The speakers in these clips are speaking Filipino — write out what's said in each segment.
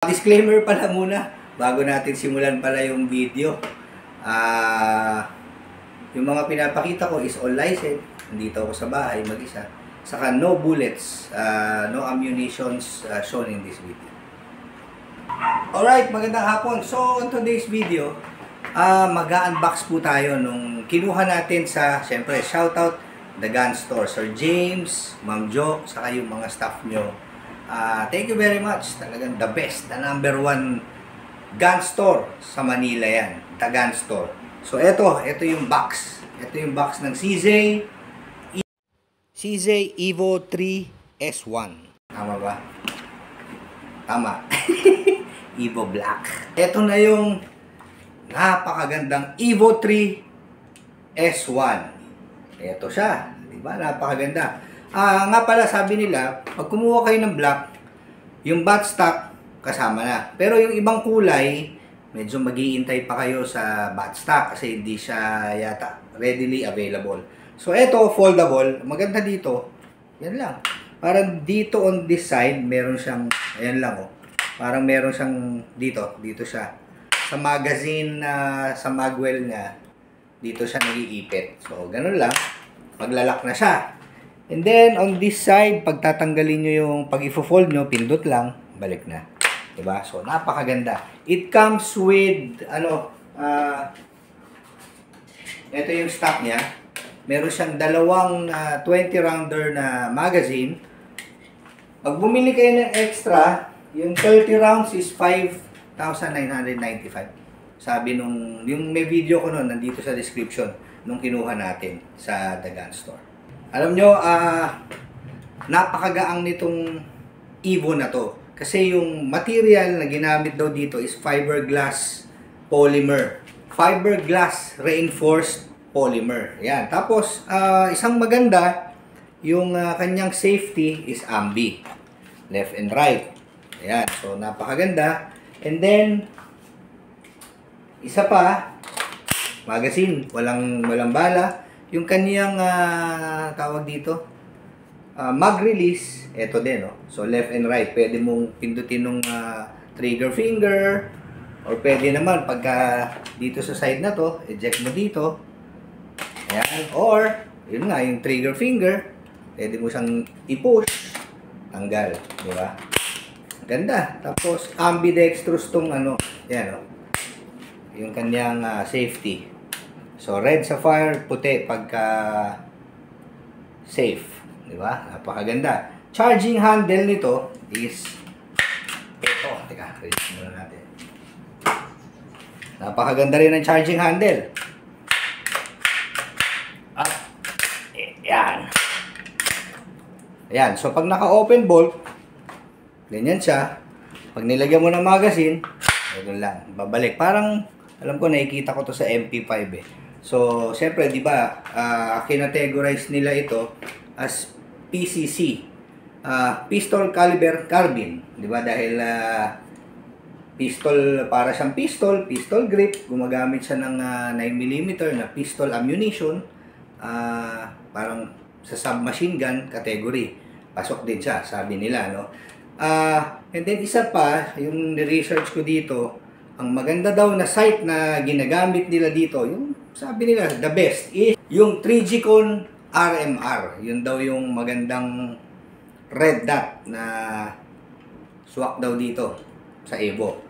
Disclaimer pala muna, bago natin simulan pala yung video. Yung mga pinapakita ko is all licensed. Nandito ako sa bahay mag-isa. Saka no bullets, no ammunitions shown in this video. Alright, magandang hapon. So, on today's video, mag-unbox po tayo nung kinuha natin sa, syempre, shoutout The Gun Store. Sir James, Ma'am Jo, saka yung mga staff nyo. Thank you very much. Talagang the best, the number one gun store sa Manila yan. The Gun Store. So, ito yung box. Ito yung box ng CZ Evo 3 S1. Tama ba? Tama. Evo Black. Ito na yung napakagandang Evo 3 S1. Ito siya. Diba? Napakaganda. Nga pala, sabi nila, pag kumuha kayo ng black, yung bat stock, kasama na. Pero yung ibang kulay, medyo mag-iintay pa kayo sa bat stock kasi hindi siya yata readily available. So, ito, foldable. Maganda dito. Yan lang. Parang dito on this side, meron siyang, ayan lang oh. Parang meron siyang dito. Dito siya. Sa magazine, sa magwell niya, dito siya nag-iipit. So, ganun lang. Maglalak na siya. And then, on this side, pag tatanggalin nyo yung, pag i-fold nyo, pindot lang, balik na. Diba? So, napakaganda. It comes with, ito yung stock niya. Meron siyang dalawang 20 rounder na magazine. Pag bumili kayo ng extra, yung 30 rounds is 5,995. Sabi nung, yung may video ko nun, nandito sa description, nung kinuha natin sa The Gun Store. Alam nyo, napakagaang nitong Evo na to. Kasi yung material na ginamit daw dito is fiberglass polymer. Fiberglass reinforced polymer. Yan. Tapos, isang maganda, yung kanyang safety is ambi. Left and right. Yan. So, napakaganda. And then, isa pa, magazine. Walang bala. Yung kaniyang tawag dito, mag-release, eto din, no? So, left and right. Pwede mong pindutin ng trigger finger, or pwede naman, pagka dito sa side na to, eject mo dito. Ayan. Or, yun nga, yung trigger finger, pwede mo siyang i-push, tanggal. Di ba? Ganda. Tapos, ambidextrous tong yan, no? Yung kaniyang safety. So, red sapphire, puti pagka safe. Di ba? Napakaganda. Charging handle nito is ito. Teka, ready muna natin. Napakaganda rin ang charging handle. Ayan. Ayan. So, pag naka-open bolt, ganyan siya. Pag nilagyan mo ng magazine, ito lang. Babalik. Parang, alam ko, nakikita ko to sa MP5 eh. So, siyempre, di ba, kinategorize nila ito as PCC, Pistol Caliber Carbine, di ba? Dahil pistol, para siyang pistol grip, gumagamit siya ng 9mm na pistol ammunition, parang sa submachine gun category. Pasok din siya, sabi nila, no? And then, isa pa, yung research ko dito, ang maganda daw na sight na ginagamit nila dito, yung sabi nila, the best is yung 3G-Con RMR. Yun daw yung magandang red dot na swak daw dito sa Evo.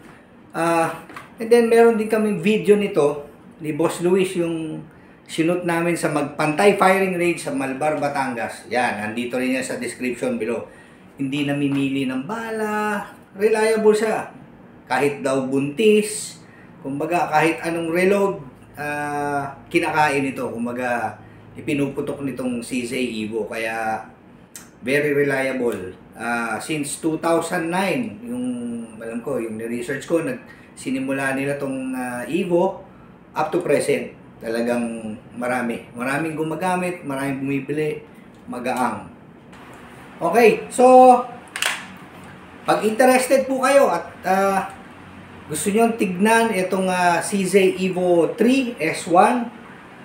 And then, meron din kaming video nito ni Boss Luis, yung sinut namin sa Magpantay Firing Range sa Malbar, Batangas. Yan, nandito rin yan sa description below. Hindi namimili ng bala. Reliable siya. Kahit daw buntis, kumbaga kahit anong reload, kinakain ito. Kumbaga, ipinuputok nitong CZ Evo. Kaya, very reliable. Since 2009, yung, alam ko, yung research ko, sinimula nila tong Evo, up to present. Talagang maraming gumagamit, maraming bumibili, magaang. Okay, so, pag interested po kayo at gusto nyo tignan itong CZ Evo 3 S1,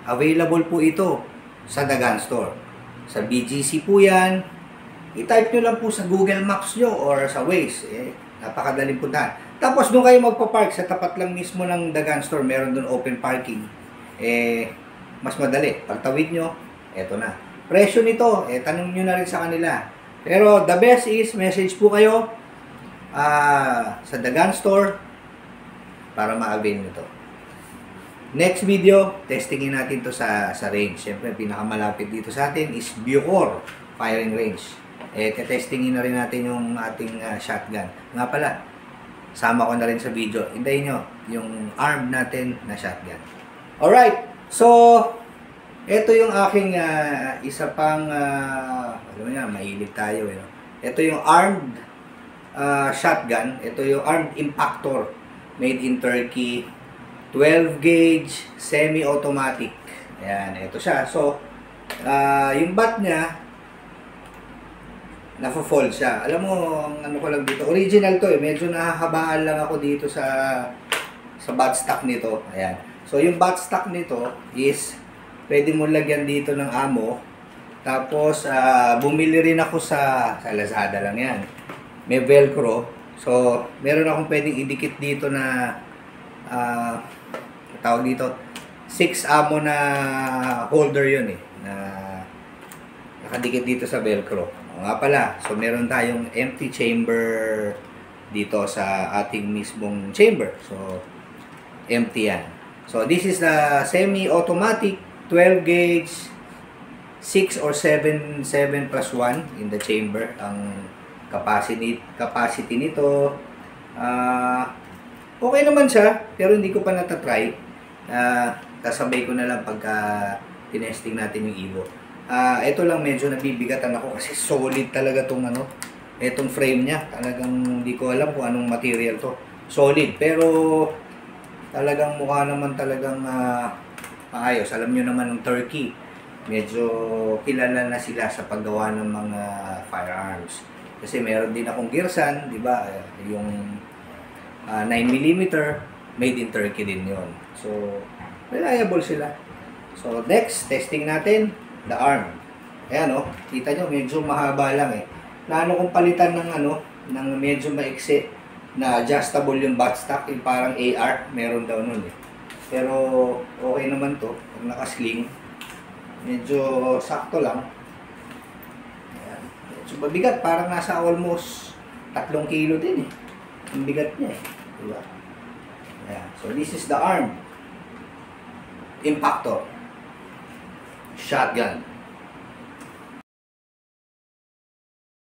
available po ito sa The Gun Store. Sa BGC po yan. I-type nyo lang po sa Google Maps nyo or sa Waze. Napakadaling puntahan. Tapos doon kayo magpa-park sa tapat lang mismo ng The Gun Store, meron doon open parking. Mas madali. Pagtawid nyo, eto na. Presyo nito, tanong nyo na rin sa kanila. Pero the best is, message po kayo sa The Gun Store para ma-avail nyo to. Next video, testingin natin to sa range. Siyempre, pinakamalapit dito sa atin is Bucor firing range. Testingin na rin natin yung ating shotgun. Nga pala, sama ko na rin sa video. Hintayin nyo yung armed natin na shotgun. Alright, so ito yung aking isa pang alam niya, mahilig tayo. Ito yung armed shotgun. Ito yung armed impactor made in Turkey. 12 gauge semi-automatic. Ayan, ito siya. So, yung butt niya, nafo-fold siya. Alam mo, ano ko lang dito, original to medyo nahahabaan lang ako dito sa butt stock nito. Ayan. So, yung butt stock nito is, pwede mo lagyan dito ng ammo. Tapos, bumili rin ako sa Lazada lang yan. May velcro. So, meron akong pwedeng idikit dito na tawag dito 6 ammo na holder yun na nakadikit dito sa velcro. O nga pala, so meron tayong empty chamber dito sa ating mismong chamber. So empty yan. So this is the semi-automatic 12 gauge 6 or 7 plus 1 in the chamber. Ang capacity nito okay naman siya, pero hindi ko pa natatry. Kasabay ko na lang pagka tinesting natin yung Evo. Ito lang medyo nabibigatan ako kasi solid talaga tong etong frame niya. Talagang hindi ko alam kung anong material to. Solid, pero talagang mukha naman talagang maayos. Alam nyo naman ng Turkey, medyo kilala na sila sa paggawa ng mga firearms. Kasi meron din akong Girsan, di ba? Yung 9mm, made in Turkey din yon. So, reliable sila. So, next, testing natin, the arm. Ayan kita nyo, medyo mahaba lang Plano kong palitan ng ng medyo maiksi na adjustable yung buttstock, yung parang AR, meron daw nun Pero, okay naman to, pag nakasling, medyo sakto lang. Ayan. Medyo mabigat, parang nasa almost 3 kilo din Ang bigat niya diba? Ayan. So, this is the arm impactor shotgun.